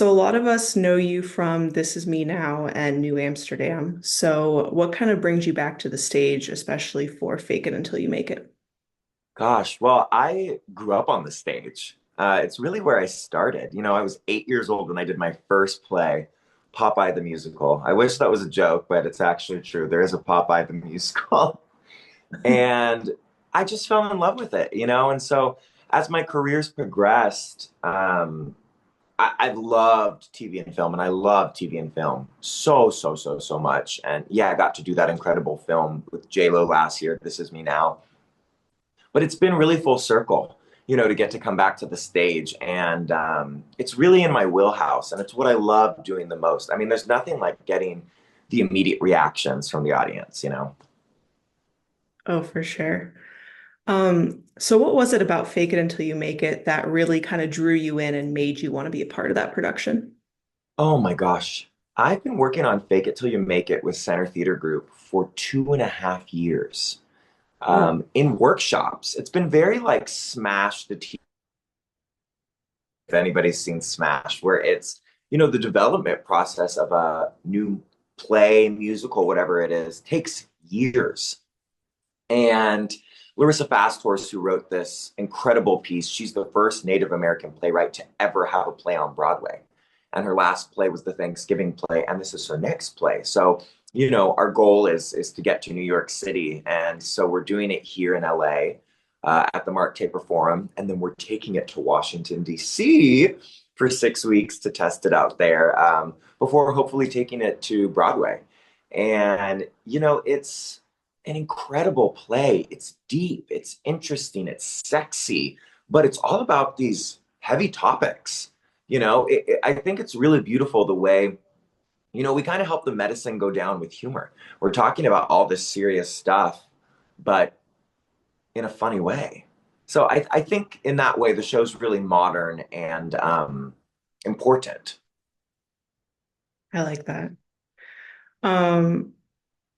So a lot of us know you from This Is Me Now and New Amsterdam. So what kind of brings you back to the stage, especially for Fake It Until You Make It? Gosh, well, I grew up on the stage. It's really where I started. I was 8 years old when I did my first play, Popeye the Musical. I wish that was a joke, but it's actually true. There is a Popeye the Musical. And I just fell in love with it. And so as my careers progressed, I've loved TV and film, and I love TV and film so, so, so, so much. And yeah, I got to do that incredible film with J-Lo last year, This Is Me Now. But it's been really full circle, to get to come back to the stage. And it's really in my wheelhouse. And it's what I love doing the most. I mean, there's nothing like getting the immediate reactions from the audience. Oh, for sure. So what was it about Fake It Until You Make It that really kind of drew you in and made you want to be a part of that production? Oh my gosh. I've been working on Fake It Till You Make It with Center Theater Group for 2.5 years Oh, in workshops. It's been very like Smash the TV, if anybody's seen Smash, where it's the development process of a new play, musical, whatever it is, takes years. And Larissa Fasthorse, who wrote this incredible piece, she's the first Native American playwright to ever have a play on Broadway. And her last play was the Thanksgiving play, and this is her next play. So our goal is to get to New York City. And so we're doing it here in LA at the Mark Taper Forum. And then we're taking it to Washington, D.C. for 6 weeks to test it out there before hopefully taking it to Broadway. And it's an incredible play. It's deep, it's interesting, it's sexy, but it's all about these heavy topics. I think it's really beautiful the way we kind of help the medicine go down with humor. We're talking about all this serious stuff, but in a funny way. So I think in that way, the show's really modern and important. I like that. Um,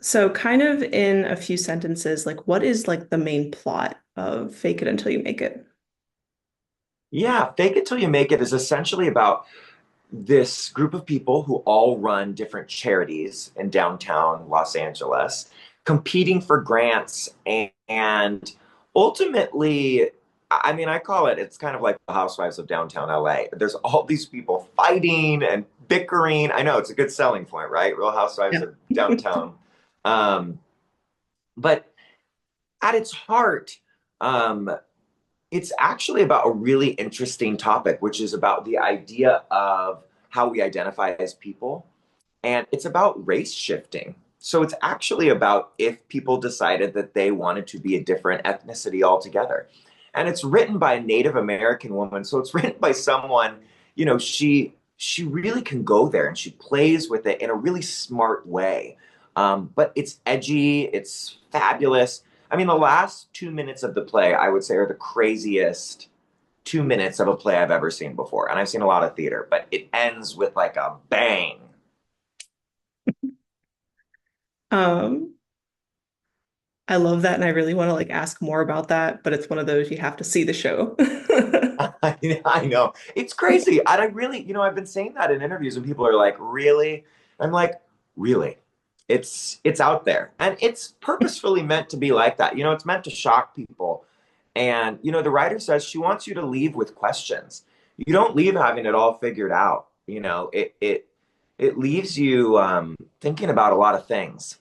so kind of in a few sentences, like what is like the main plot of Fake It Until You Make It? Yeah, Fake It Till You Make It is essentially about this group of people who all run different charities in downtown Los Angeles, competing for grants and ultimately, I mean, I call it's kind of like the Housewives of downtown LA. There's all these people fighting and bickering. I know it's a good selling point, right? Real Housewives Yeah. of downtown. Um, but at its heart, um, it's actually about a really interesting topic, which is about the idea of how we identify as people. And it's about race shifting. So it's actually about if people decided that they wanted to be a different ethnicity altogether. And it's written by a Native American woman. So it's written by someone, she really can go there and she plays with it in a really smart way. But it's edgy, it's fabulous. I mean, the last 2 minutes of the play, I would say, are the craziest 2 minutes of a play I've ever seen before. And I've seen a lot of theater, but it ends with like a bang. Um, I love that, and I really want to like ask more about that, but it's one of those you have to see the show. I know. It's crazy. And I really, I've been saying that in interviews and people are like, really? I'm like, really? It's out there. And it's purposefully meant to be like that. It's meant to shock people. And the writer says she wants you to leave with questions. You don't leave having it all figured out. It leaves you thinking about a lot of things.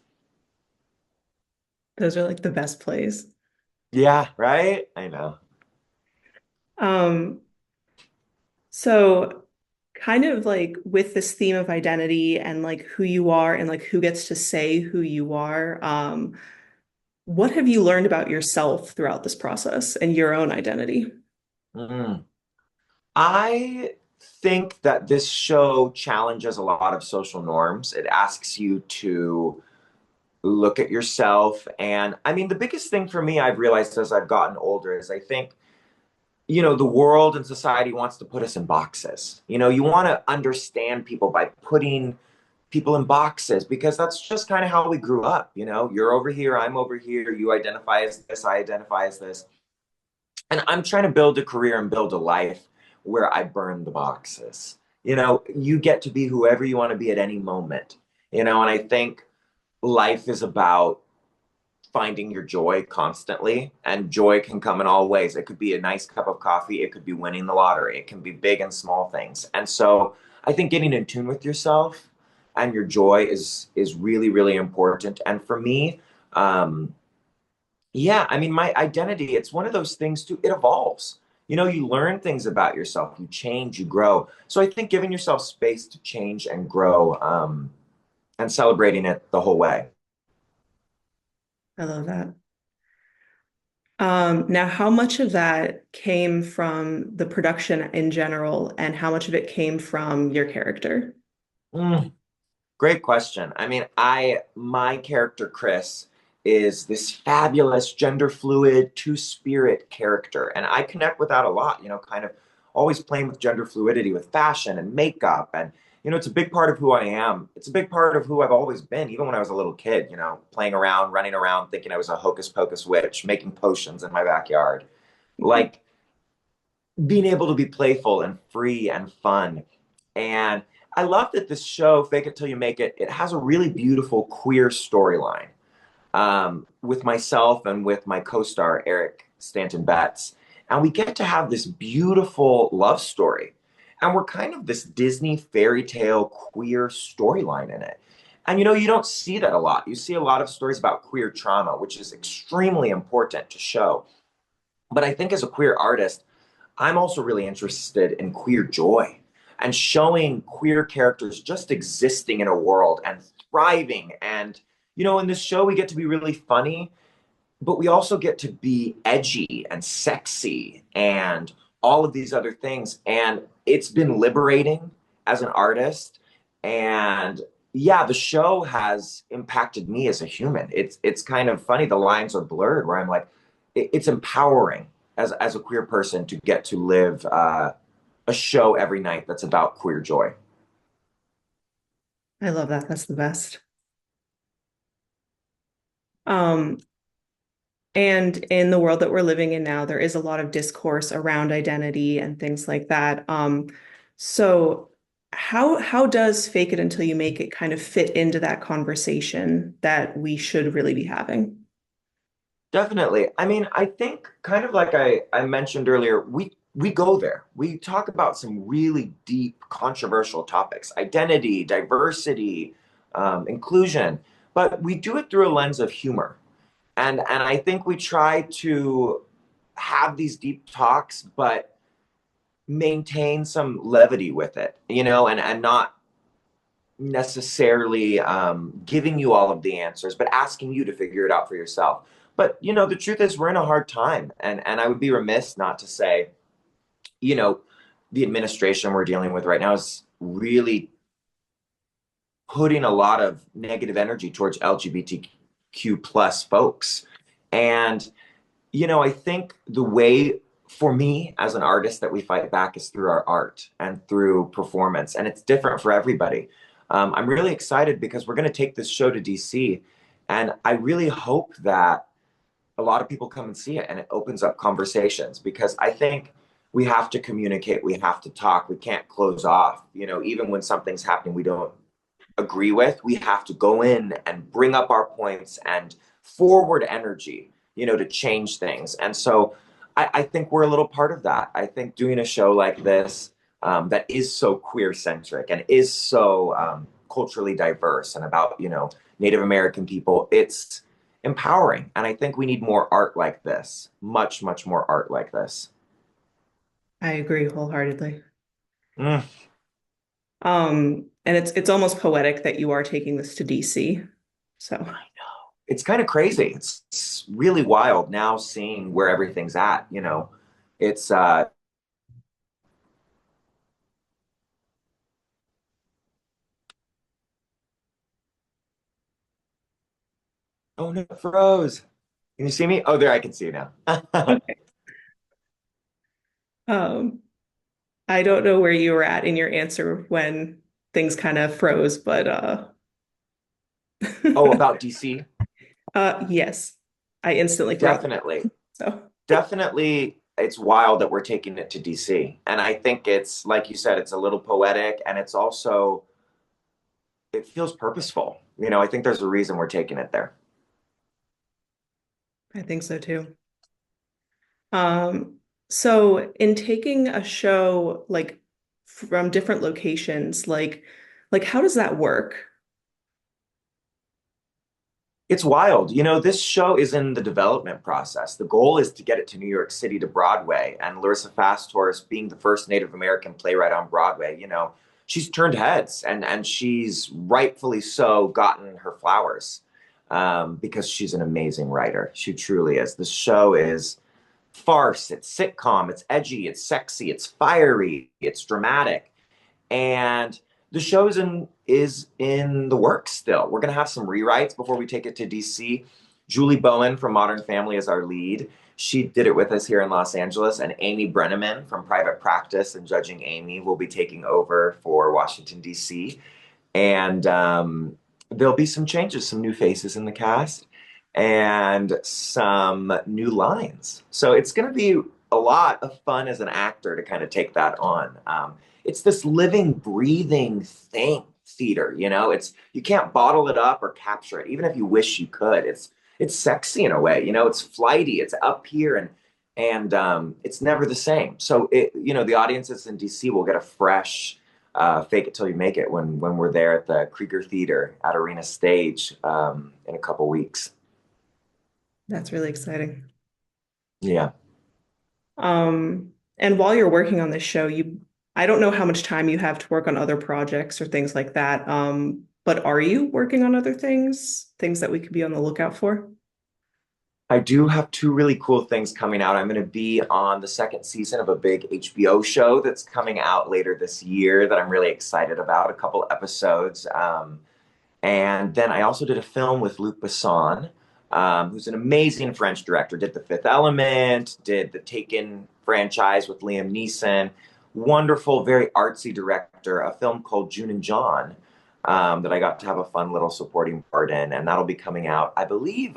Those are like the best plays. Yeah, right? I know. Um, so kind of like with this theme of identity and like who you are and like who gets to say who you are, what have you learned about yourself throughout this process and your own identity? Mm. I think that this show challenges a lot of social norms. It asks you to look at yourself. And I mean, the biggest thing for me I've realized as I've gotten older is I think the world and society wants to put us in boxes. You want to understand people by putting people in boxes because that's just kind of how we grew up. You're over here, I'm over here, you identify as this, I identify as this. And I'm trying to build a career and build a life where I burn the boxes. You get to be whoever you want to be at any moment. And I think life is about finding your joy constantly, and joy can come in all ways. It could be a nice cup of coffee, it could be winning the lottery, it can be big and small things. And so I think getting in tune with yourself and your joy is really, really important. And for me, um, yeah, I mean, my identity, it's one of those things too, it evolves. You learn things about yourself, you change, you grow. So I think giving yourself space to change and grow, and celebrating it the whole way. I love that. Now, how much of that came from the production in general, and how much of it came from your character? Mm. Great question. I mean, my character Chris is this fabulous gender fluid two-spirit character, and I connect with that a lot, kind of always playing with gender fluidity with fashion and makeup, and it's a big part of who I am. It's a big part of who I've always been, even when I was a little kid, playing around, running around, thinking I was a hocus pocus witch, making potions in my backyard. Like being able to be playful and free and fun. And I love that this show, Fake It Till You Make It, it has a really beautiful queer storyline, with myself and with my co-star, Eric Stanton Betts. And we get to have this beautiful love story. And we're kind of this Disney fairy tale queer storyline in it. And you don't see that a lot. You see a lot of stories about queer trauma, which is extremely important to show. But I think as a queer artist, I'm also really interested in queer joy and showing queer characters just existing in a world and thriving. And, in this show, we get to be really funny, but we also get to be edgy and sexy and all of these other things. And it's been liberating as an artist. And yeah, the show has impacted me as a human. It's kind of funny. The lines are blurred where I'm like, it's empowering as a queer person to get to live a show every night that's about queer joy. I love that. That's the best. Um, and in the world that we're living in now, there is a lot of discourse around identity and things like that. So how does Fake It Until You Make It kind of fit into that conversation that we should really be having? Definitely. I mean, I think kind of like I mentioned earlier, we go there. We talk about some really deep, controversial topics, identity, diversity, inclusion, but we do it through a lens of humor. And I think we try to have these deep talks, but maintain some levity with it, and not necessarily giving you all of the answers, but asking you to figure it out for yourself. But the truth is, we're in a hard time, and I would be remiss not to say, you know, the administration we're dealing with right now is really putting a lot of negative energy towards LGBTQ plus folks, and I think the way for me as an artist that we fight back is through our art and through performance, and it's different for everybody. I'm really excited because we're going to take this show to DC, and I really hope that a lot of people come and see it and it opens up conversations because I think we have to communicate, we have to talk, we can't close off. Even when something's happening we don't agree with, we have to go in and bring up our points and forward energy, to change things. And so I think we're a little part of that. I think doing a show like this, that is so queer centric and is so culturally diverse and about, Native American people, it's empowering. And I think we need more art like this, much, much more art like this. I agree wholeheartedly. Mm. And it's almost poetic that you are taking this to DC. So It's kind of crazy. It's really wild now seeing where everything's at, It's oh no, it froze. Can you see me? Oh, there, I can see you now. okay. Um, I don't know where you were at in your answer when things kind of froze, but Oh, about DC? yes, I instantly froze. Definitely. So Definitely. it's wild that we're taking it to DC. And I think it's like you said, it's a little poetic and it's also it feels purposeful. I think there's a reason we're taking it there. I think so too. Um, so in taking a show like from different locations, like how does that work? It's wild. This show is in the development process. The goal is to get it to New York City to Broadway. And Larissa Fasthorse, being the first Native American playwright on Broadway, she's turned heads and she's rightfully so gotten her flowers because she's an amazing writer. She truly is. The show is farce, it's sitcom, it's edgy, it's sexy, it's fiery, it's dramatic. And the show is in the works still. We're gonna have some rewrites before we take it to DC. Julie Bowen from Modern Family is our lead. She did it with us here in Los Angeles, and Amy Brenneman from Private Practice and Judging Amy will be taking over for Washington DC. And there'll be some changes, some new faces in the cast, and some new lines. So it's going to be a lot of fun as an actor to kind of take that on. It's this living, breathing thing, theater. It's you can't bottle it up or capture it, even if you wish you could. It's sexy in a way. It's flighty. It's up here and it's never the same. So the audiences in DC will get a fresh fake it till you make it when we're there at the Krieger Theater at Arena Stage in a couple weeks. That's really exciting. Yeah. And while you're working on this show, I don't know how much time you have to work on other projects or things like that. But are you working on other things that we could be on the lookout for? I do have two really cool things coming out. I'm going to be on the second season of a big HBO show that's coming out later this year that I'm really excited about, a couple episodes. And then I also did a film with Luc Besson, who's an amazing French director. Did The Fifth Element, did the Taken franchise with Liam Neeson. Wonderful, very artsy director. A film called June and John that I got to have a fun little supporting part in, and that'll be coming out, I believe,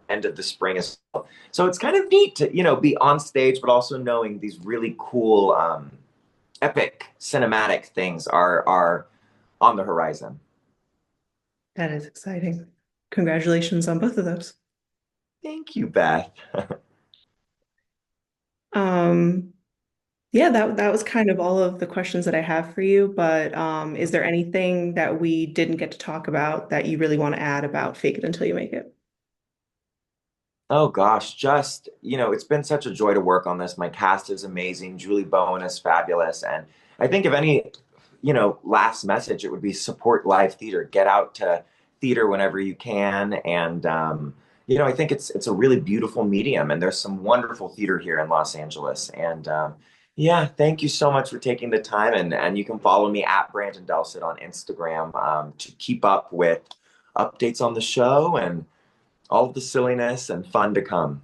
end of the spring as well. So it's kind of neat to be on stage, but also knowing these really cool, epic cinematic things are on the horizon. That is exciting. Congratulations on both of those. Thank you, Beth. Um, yeah, that was kind of all of the questions that I have for you, but is there anything that we didn't get to talk about that you really want to add about Fake It Until You Make It? Oh gosh, it's been such a joy to work on this. My cast is amazing. Julie Bowen is fabulous. And I think if any, last message, it would be support live theater. Get out to theater whenever you can. And I think it's a really beautiful medium and there's some wonderful theater here in Los Angeles. And yeah, thank you so much for taking the time and you can follow me at Brandon Delsid on Instagram to keep up with updates on the show and all of the silliness and fun to come.